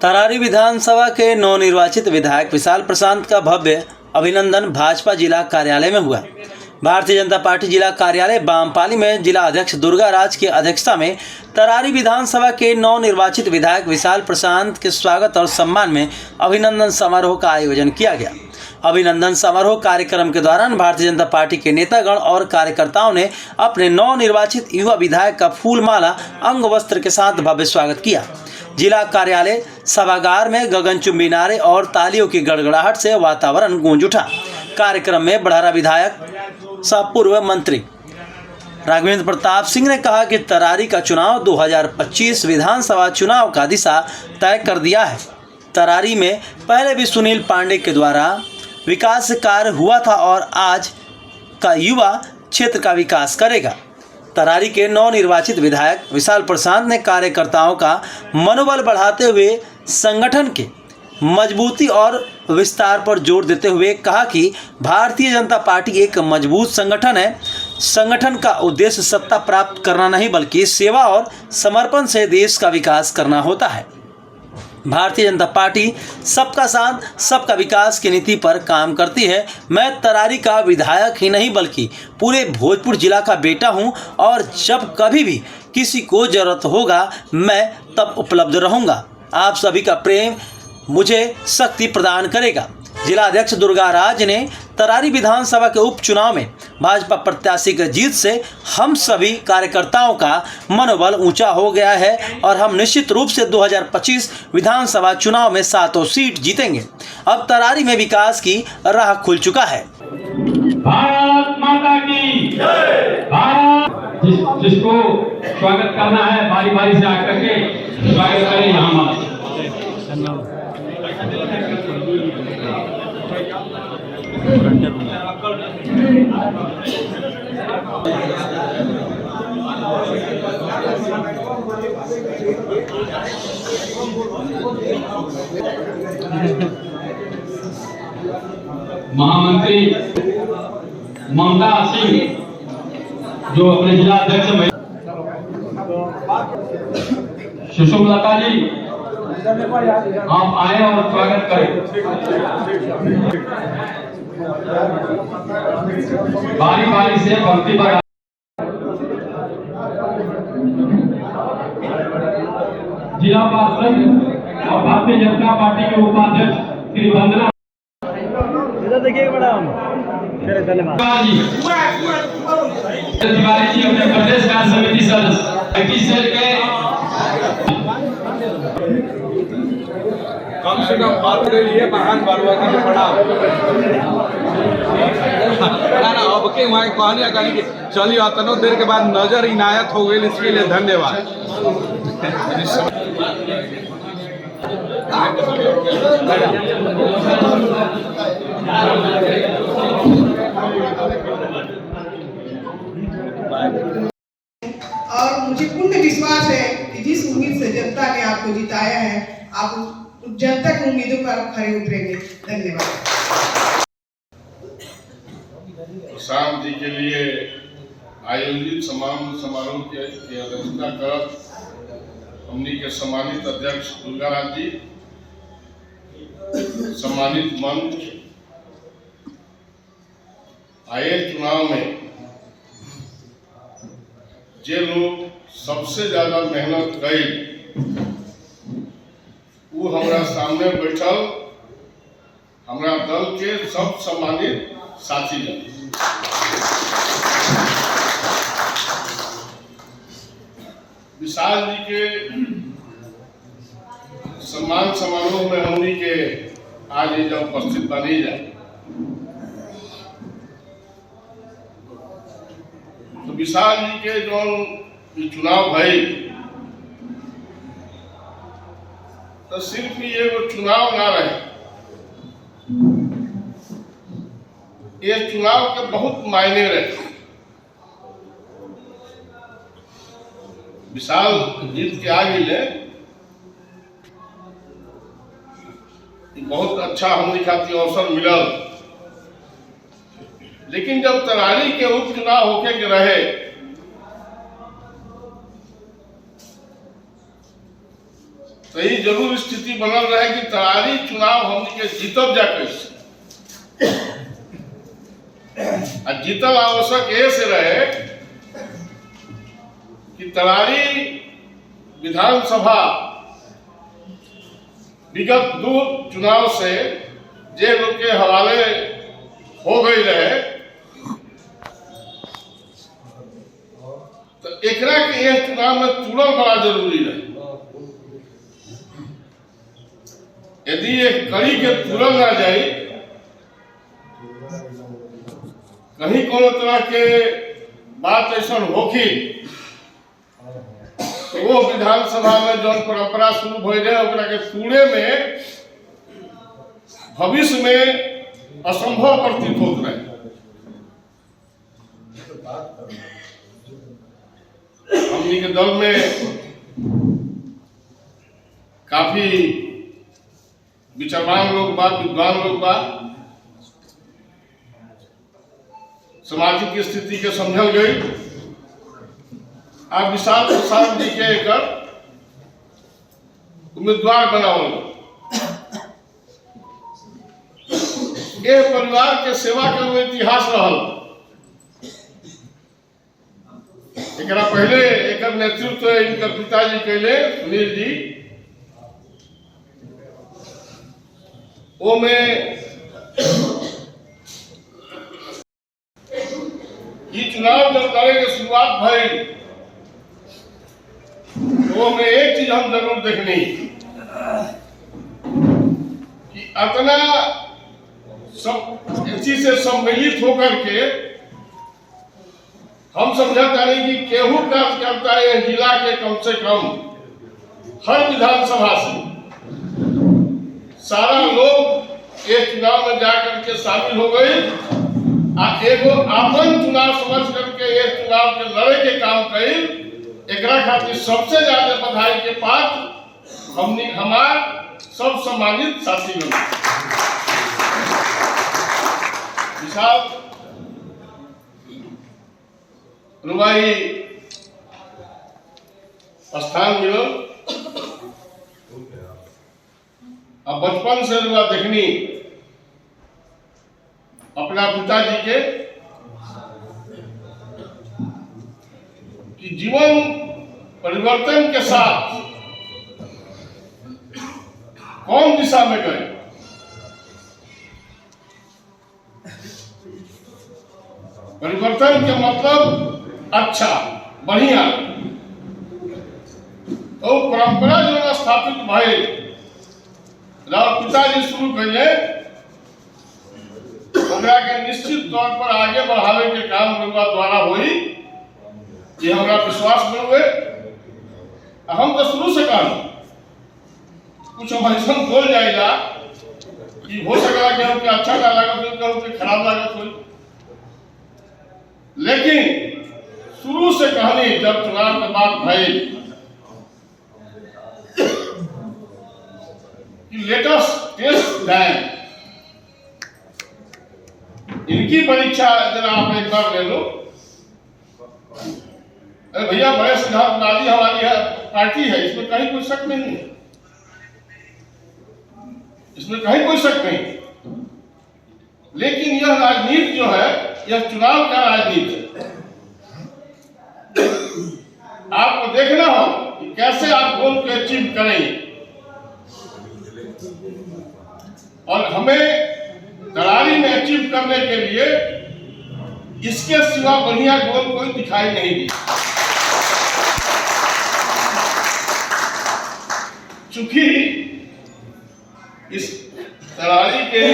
तरारी विधानसभा के नवनिर्वाचित विधायक विशाल प्रशांत का भव्य अभिनंदन भाजपा जिला कार्यालय में हुआ। भारतीय जनता पार्टी जिला कार्यालय बामपाली में जिला अध्यक्ष दुर्गा राज की अध्यक्षता में तरारी विधानसभा के नवनिर्वाचित विधायक विशाल प्रशांत के स्वागत और सम्मान में अभिनंदन समारोह का आयोजन किया गया। अभिनंदन समारोह कार्यक्रम के दौरान भारतीय जनता पार्टी के नेतागण और कार्यकर्ताओं ने अपने नवनिर्वाचित युवा विधायक का फूलमाला अंग वस्त्र के साथ भव्य स्वागत किया। जिला कार्यालय सभागार में गगनचुंबी नारे और तालियों की गड़गड़ाहट से वातावरण गूंज उठा। कार्यक्रम में बढ़ारा विधायक सह पूर्व मंत्री राघवेंद्र प्रताप सिंह ने कहा कि तरारी का चुनाव 2025 विधानसभा चुनाव का दिशा तय कर दिया है। तरारी में पहले भी सुनील पांडे के द्वारा विकास कार्य हुआ था और आज का युवा क्षेत्र का विकास करेगा। तरारी के नवनिर्वाचित विधायक विशाल प्रशांत ने कार्यकर्ताओं का मनोबल बढ़ाते हुए संगठन के मजबूती और विस्तार पर जोर देते हुए कहा कि भारतीय जनता पार्टी एक मजबूत संगठन है। संगठन का उद्देश्य सत्ता प्राप्त करना नहीं बल्कि सेवा और समर्पण से देश का विकास करना होता है। भारतीय जनता पार्टी सबका साथ सबका विकास की नीति पर काम करती है। मैं तरारी का विधायक ही नहीं बल्कि पूरे भोजपुर जिला का बेटा हूं और जब कभी भी किसी को जरूरत होगा मैं तब उपलब्ध रहूंगा। आप सभी का प्रेम मुझे शक्ति प्रदान करेगा। जिला अध्यक्ष दुर्गा राज ने तरारी विधानसभा के उपचुनाव में भाजपा प्रत्याशी की जीत से हम सभी कार्यकर्ताओं का मनोबल ऊंचा हो गया है और हम निश्चित रूप से 2025 विधानसभा चुनाव में 7 सीट जीतेंगे। अब तरारी में विकास की राह खुल चुका है। भारत माता की जय। भारत जिसको स्वागत करना है बारी बारी से आकर के स्वागत करें। यहाँ महामंत्री ममता सिंह जो अपने जिला अध्यक्ष सुषमलता जी आप आए और स्वागत करें। बारी बारी से भक्ति पर जिला पार्षद और भारतीय जनता पार्टी के उपाध्यक्ष श्री वंदना देखिए मैडम, धन्यवाद तिवारी जी अपने प्रदेश कार्य समिति सदस्य के कम से कम बात के लिए महान बालवाकी ने पढ़ा ना अब के वहाँ कहनिया कहनी कि चलिए अतनो देर के बाद नजर इनायत हो गई, इसके लिए धन्यवाद। और मुझे पूर्ण विश्वास है कि जिस उम्मीद से जनता ने आपको जिताया है आप जनता की उम्मीदों पर खरे उतरेंगे। धन्यवाद। प्रशांत जी के लिए आयोजित सम्मान समारोह की अध्यक्षता कर हमनी के सम्मानित अध्यक्ष दुर्गा राज जी, सम्मानित मंच, आए चुनाव में जे लोग सबसे ज्यादा मेहनत कई वो हमारा सामने बैठल हमारा दल के सब सम्मानित साथी जन। विशाल जी के सम्मान समारोह में हमनी के आज ये जब उपस्थित बनी जाए तो विशाल जी के जो चुनाव भई तो सिर्फ ये वो चुनाव ना रहे, ये चुनाव के बहुत मायने रहे। विशाल जीत के आगे ले बहुत अच्छा हमने खातिर अवसर मिलल, लेकिन जब तरारी के उपचुनाव होके के रहे तो ये जरूर स्थिति बनल रहे कि तरारी चुनाव हमने के जीतब जा कैसे, आ जीतल आवश्यक ऐसे रहे कि तरारी विधानसभा विगत 2 चुनाव से जे लोग के हवाले हो गई रहे, तो एकरा के यह चुनाव में तुरंत बड़ा जरूरी रहे। यदि एक कड़ी के तुरंत ना जाए, कहीं कोनो तरह के बात ऐसा होगी तो वो विधानसभा में जो परंपरा शुरू हो रहे ओकरा के तूड़े में भविष्य में असंभव प्रतीत होत रहे। हमनी के दल में काफी विचारवान लोग बा, विद्वान लोग बा, सामाजिक स्थिति के समझल गई। आप विशाल प्रसाद जी के एक उम्मीदवार बनाओ, ये परिवार के सेवा के वो इतिहास रहल। एकरा पहले एक नेतृत्व इनका पिताजी कैले सुनील जी, वो में ये चुनाव जब लड़े के शुरुआत भई तो में एक चीज हम जरूर देखनी कि अतना सब इसी से सम्मिलित होकर के हम समझा रहे कि केहू कार्यकर्ता है जिला के कम से कम हर विधानसभा से सारा लोग एक चुनाव में जाकर के शामिल हो गए, एगो आपन चुनाव समझ करके एक चुनाव के लड़े के काम कई। एकरा खातिर सबसे ज्यादा बधाई के पात्र हमने हमार सब सम्मानित साथी लोग विशाल रुबाई स्थान मिलो। अब बचपन से रुआ देखनी अपना पिताजी के कि जीवन परिवर्तन के साथ कौन दिशा में गए। परिवर्तन के मतलब अच्छा बढ़िया, तो परंपरा जो स्थापित भय राव पिताजी शुरू कैले हमरा के निश्चित तौर पर आगे बढ़ावे के काम रउआ द्वारा हुई, ये हमरा विश्वास बनुए। हम तो शुरू से कहूँ कुछ ऐसा बोल जाएगा कि हो सकेगा कि हमके अच्छा ना लागत हो, कि खराब लागत हो, लेकिन शुरू से कहानी जब चुनाव के बाद भई कि लेटेस्ट टेस्ट दैन इनकी परीक्षा जरा आप एक बार ले लो। अरे भैया बड़े सिद्धांतवादी हमारी है पार्टी है, इसमें कहीं कोई शक नहीं है, इसमें कहीं कोई शक नहीं। लेकिन यह राजनीति जो है यह चुनाव का राजनीति है। आपको देखना हो कि कैसे आप गोल को अचीव करेंगे, और हमें तरारी में अचीव करने के लिए इसके सिवा बढ़िया गोल कोई दिखाई नहीं दी। चूंकि इस तरारी के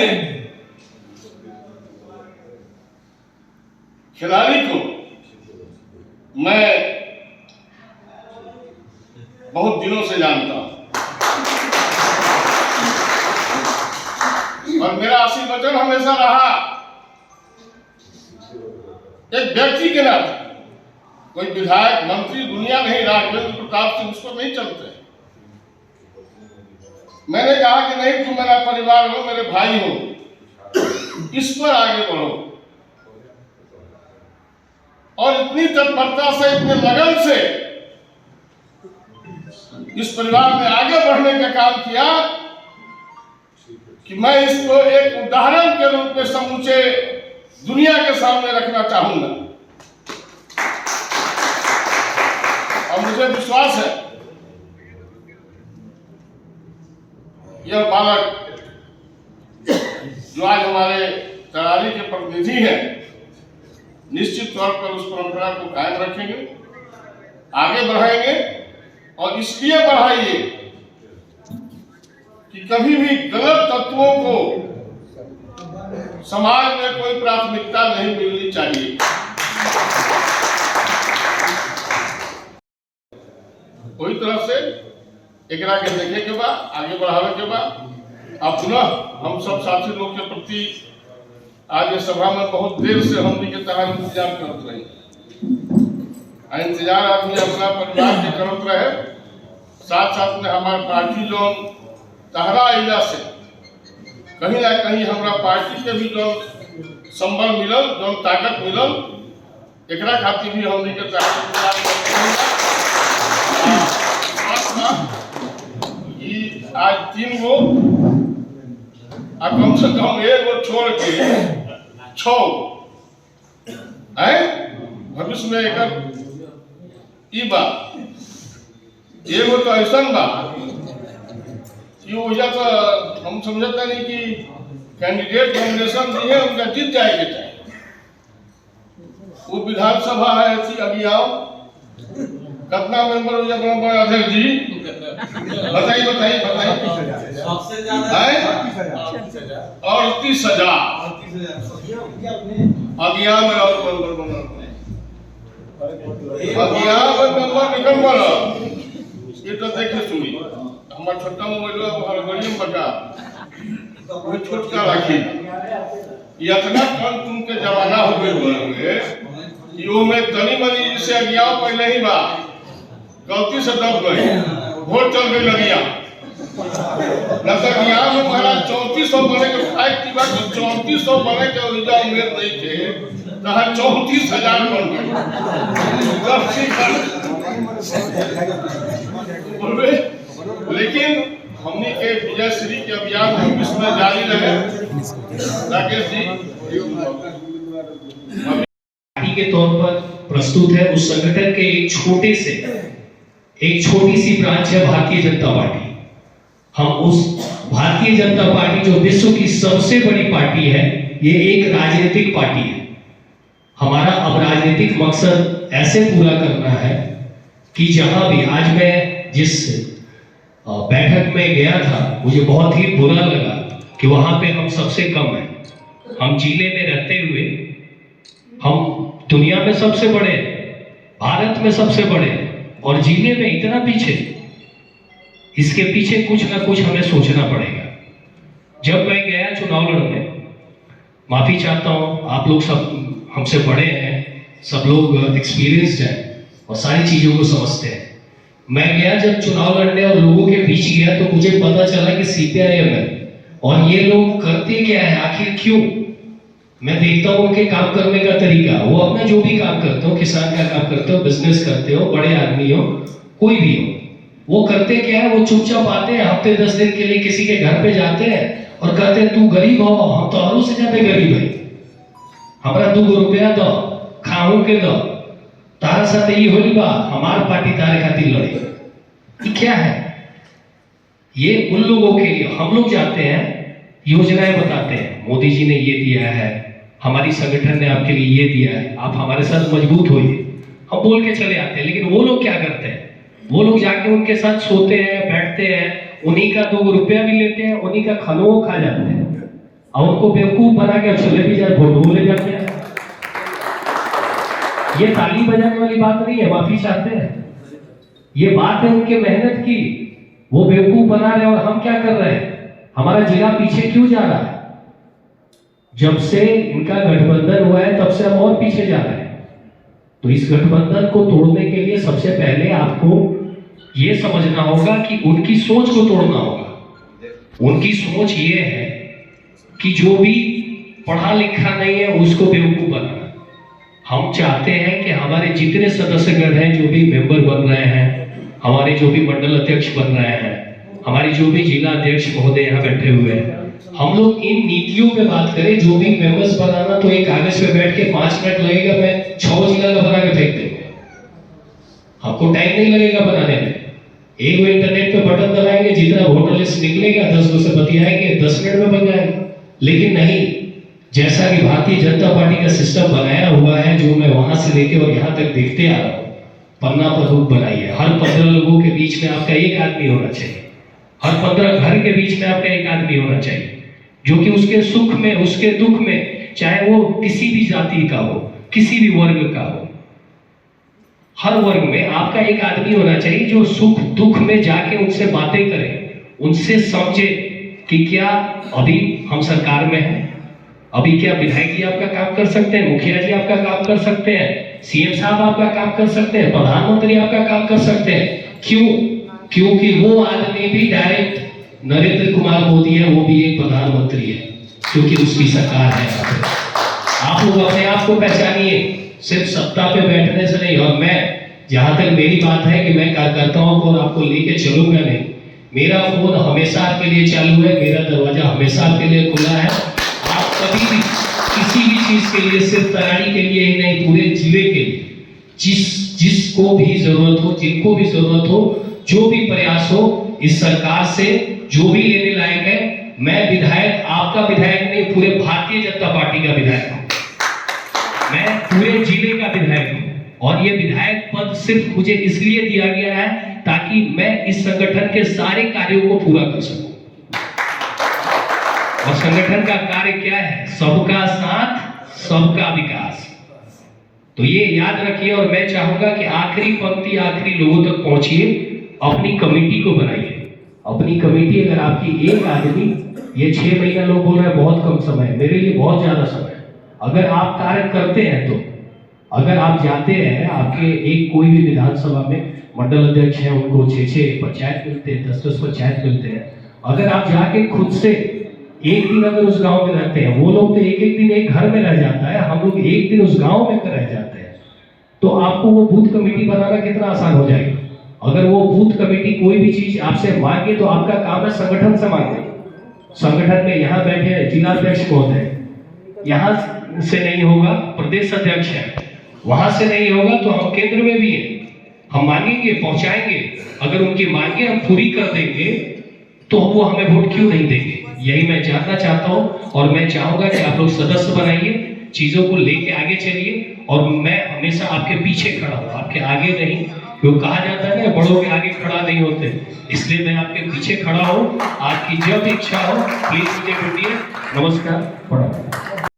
खिलाड़ी को मैं बहुत दिनों से जानता हूं, और मेरा आशीर्वचन हमेशा रहा एक व्यक्ति के नाते, कोई विधायक मंत्री दुनिया नहीं, राघवेंद्र प्रताप सिंह उसको नहीं चलते। मैंने कहा कि नहीं, तुम मेरा परिवार हो, मेरे भाई हो, इस पर आगे बढ़ो। और इतनी तत्परता से, इतने लगन से इस परिवार में आगे बढ़ने का काम किया कि मैं इसको एक उदाहरण के रूप में समूचे दुनिया के सामने रखना चाहूंगा। और मुझे विश्वास है यह बालक जो आज हमारे करारी के प्रतिनिधि हैं, निश्चित तौर पर उस परंपरा को कायम रखेंगे, आगे बढ़ाएंगे। और इसलिए बढ़ाइए कि कभी भी गलत तत्वों को समाज में कोई प्राथमिकता नहीं मिलनी चाहिए। कोई तरह से एकरा के देखे के बाद, आगे बढ़ावे के बाद अब पुनः हम सब साथी लोग के प्रति आज इस सभा में बहुत देर से हमने के तहत इंतजार करते रहे। इंतजार आदमी अपना परिवार के करते रहे, साथ साथ में हमारे पार्टी जो तहरा इला से कहीं ना कहीं हमारा पार्टी के भी जो संबल मिलल, जो ताकत मिलल, एकरा खातिर भी हमने के आज 3 गो कम से कम 1 गो छोड़ के 6 है भविष्य में एक बात एगो तो ऐसा बा कि वजह तो हम समझता नहीं कि कैंडिडेट नॉमिनेशन दिए उनका जीत जाएगा चाहिए। वो विधानसभा है ऐसी अभी आओ कितना मेंबर हो जाए अध्यक्ष जी बताइए बताइए बताइए। सबसे ज्यादा 38,000 अगिया में और मेंबर बना अगिया में मेंबर निकल पड़ा। ये तो देखिए सुनी हमारा छोटा मोबाइल हड़बड़ी बका वो छोटका राखी इतना कम तुम के जमाना हो गए कि वो में तनी मनी से अगिया पहले ही बा गलती से दब गए, वोट चल गई लगिया लगिया में हमारा 3400 बने के फाइट की बात 3400 बने के उम्मीद नहीं थे तो 34,000 बन गए। लेकिन हमने के विजय श्री के अभियान भविष्य में जारी रहे। राकेश जी पार्टी के तौर पर प्रस्तुत है। उस संगठन के एक छोटी सी ब्रांच है भारतीय जनता पार्टी। हम उस भारतीय जनता पार्टी जो विश्व की सबसे बड़ी पार्टी है, ये एक राजनीतिक पार्टी है। हमारा अब राजनीतिक मकसद ऐसे पूरा करना है कि जहां भी आज मैं जिस बैठक में गया था मुझे बहुत ही बुरा लगा कि वहां पे हम सबसे कम हैं। हम जिले में रहते हुए हम दुनिया में सबसे बड़े, भारत में सबसे बड़े और जिले में इतना पीछे। इसके पीछे कुछ ना कुछ हमें सोचना पड़ेगा। जब मैं गया चुनाव लड़ने, माफी चाहता हूं, आप लोग सब हमसे बड़े हैं, सब लोग एक्सपीरियंस्ड हैं और सारी चीजों को समझते हैं। मैं गया जब चुनाव लड़ने और लोगों के बीच गया तो मुझे पता चला कि सीपीआईएम है और ये लोग करते क्या है, आखिर क्यों। मैं देखता हूँ उनके काम करने का तरीका, वो अपना जो भी काम करते हो, किसान का काम करते हो, बिजनेस करते हो, बड़े आदमी हो, कोई भी हो, वो करते क्या है, वो चुपचाप आते हैं, हफ्ते 10 दिन के लिए किसी के घर पे जाते हैं और कहते हैं तू गरीब हो, हम तो औरों से ज्यादा गरीब है, हमारा 2 रुपया दो, खाऊं के दो, तारा साथ ये होली बा, हमार पार्टी तारे खातिर लड़े। ये क्या है? ये उन लोगों के लिए हम लोग जाते हैं, योजनाएं बताते हैं, मोदी जी ने ये दिया है, हमारी संगठन ने आपके लिए ये दिया है, आप हमारे साथ मजबूत होइए, हम बोल के चले आते हैं। लेकिन वो लोग क्या करते हैं, वो लोग जाके उनके साथ सोते हैं, बैठते हैं, उन्हीं का 2 रुपया भी लेते हैं, उन्हीं का खानों खा जाते हैं और उनको बेवकूफ बना के चले भी जाए, फोटो ले जाते हैं। ये ताली बजाने वाली बात नहीं है, माफी चाहते हैं, ये बात है उनके मेहनत की। वो बेवकूफ बना रहे और हम क्या कर रहे हैं, हमारा जिला पीछे क्यों जा रहा है? जब से इनका गठबंधन हुआ है तब से हम और पीछे जा रहे हैं। तो इस गठबंधन को तोड़ने के लिए सबसे पहले आपको ये समझना होगा कि उनकी सोच को तोड़ना होगा। उनकी सोच ये है कि जो भी पढ़ा लिखा नहीं है उसको बेवकूफ बनाना। हम चाहते हैं कि हमारे जितने सदस्यगण हैं, जो भी मेंबर बन रहे हैं, हमारे जो भी मंडल अध्यक्ष बन रहे हैं, हमारे जो भी जिला अध्यक्ष महोदय यहाँ बैठे हुए हैं, हम लोग इन नीतियों पे बात करें। जो भी मेंबर्स बनाना तो एक कागज पे बैठ के 5 मिनट लगेगा, मैं 6 जिला का बना के फेंक दूंगा, आपको टाइम नहीं लगेगा बनाने में। एक वो इंटरनेट पे बटन दबाएंगे, जितना वोटर लिस्ट निकलेगा 10 लोग से बतियाएंगे, 10 मिनट में बन जाएगा। लेकिन नहीं, जैसा कि भारतीय जनता पार्टी का सिस्टम बनाया हुआ है, जो मैं वहां से लेके और यहाँ तक देखते आ रहा हूँ, पन्ना प्रमुख बनाई है। हर 15 लोगों के बीच में आपका एक आदमी होना चाहिए, हर 15 घर के बीच में आपका एक आदमी होना चाहिए, जो कि उसके सुख में, उसके दुख में, चाहे वो किसी भी जाति का हो, किसी भी वर्ग का हो, हर वर्ग में आपका एक आदमी होना चाहिए जो सुख दुख में जाके उनसे बातें करे, उनसे समझे कि क्या अभी हम सरकार में हैं, अभी क्या विधायक जी आपका काम कर सकते हैं, मुखिया जी आपका काम कर सकते हैं, सीएम साहब आपका काम कर सकते हैं, प्रधानमंत्री आपका काम कर सकते हैं। क्यों? क्योंकि वो आदमी भी डायरेक्ट नरेंद्र कुमार मोदी है, वो भी एक प्रधानमंत्री है, क्योंकि उसकी सरकार है। आप लोग अपने आप को पहचानिए, सिर्फ सत्ता पे बैठने से नहीं। और मैं, जहां तक मेरी बात है कि मैं कार्यकर्ताओं को और आपको लेके चलूंगा नहीं, मेरा फोन हमेशा आपके लिए चालू है, मेरा दरवाजा हमेशा आपके लिए खुला है। आप कभी भी किसी भी चीज के लिए, सिर्फ तराड़ी के लिए ही नहीं, पूरे जिले के लिए, जिसको भी जरूरत हो, जिनको भी जरूरत हो, जो भी प्रयास हो इस सरकार से, जो भी लेने लायक है, मैं विधायक, आपका विधायक नहीं, पूरे भारतीय जनता पार्टी का विधायक हूं, मैं पूरे जिले का विधायक हूं। और ये विधायक पद सिर्फ मुझे इसलिए दिया गया है ताकि मैं इस संगठन के सारे कार्यों को पूरा कर सकूं। और संगठन का कार्य क्या है? सबका साथ, सबका विकास। तो ये याद रखिए। और मैं चाहूंगा कि आखिरी पंक्ति, आखिरी लोगों तक पहुंचिए, अपनी कमेटी को बनाइए। अपनी कमेटी, अगर आपकी एक आदमी, ये 6 महीना लोग बोल रहे हैं बहुत कम समय, मेरे लिए बहुत ज्यादा समय। अगर आप कार्य करते हैं तो, अगर आप जाते हैं, आपके एक कोई भी विधानसभा में मंडल अध्यक्ष हैं, उनको 6-6 पंचायत मिलते हैं, 10-10 पंचायत मिलते हैं, अगर आप जाके खुद से एक दिन अगर उस गांव में रहते हैं, वो लोग तो एक दिन एक घर में रह जाता है, हम लोग एक दिन उस गांव में रह जाते हैं, तो आपको वो बूथ कमेटी बनाना कितना आसान हो जाएगा। अगर वो बूथ कमेटी कोई भी चीज आपसे मांगे तो आपका काम है संगठन से मांगना। संगठन में यहाँ बैठे जिला अध्यक्ष महोदय, यहाँ से नहीं होगा, प्रदेश अध्यक्ष है, वहां से नहीं होगा तो हम केंद्र में भी है, हम मांगेंगे, पहुंचाएंगे। अगर उनकी मांगे हम पूरी कर देंगे तो वो हमें वोट क्यों नहीं देंगे? यही मैं जानना चाहता हूं। और मैं चाहूंगा कि आप लोग सदस्य बनाइए, चीजों को लेके आगे चलिए, और मैं हमेशा आपके पीछे खड़ा हूं, आपके आगे नहीं। क्यों कहा जाता है ना, बड़ों के आगे खड़ा नहीं होते, इसलिए मैं आपके पीछे खड़ा हूं। आपकी जब इच्छा हो प्लीज मुझे भेजिए। नमस्कार।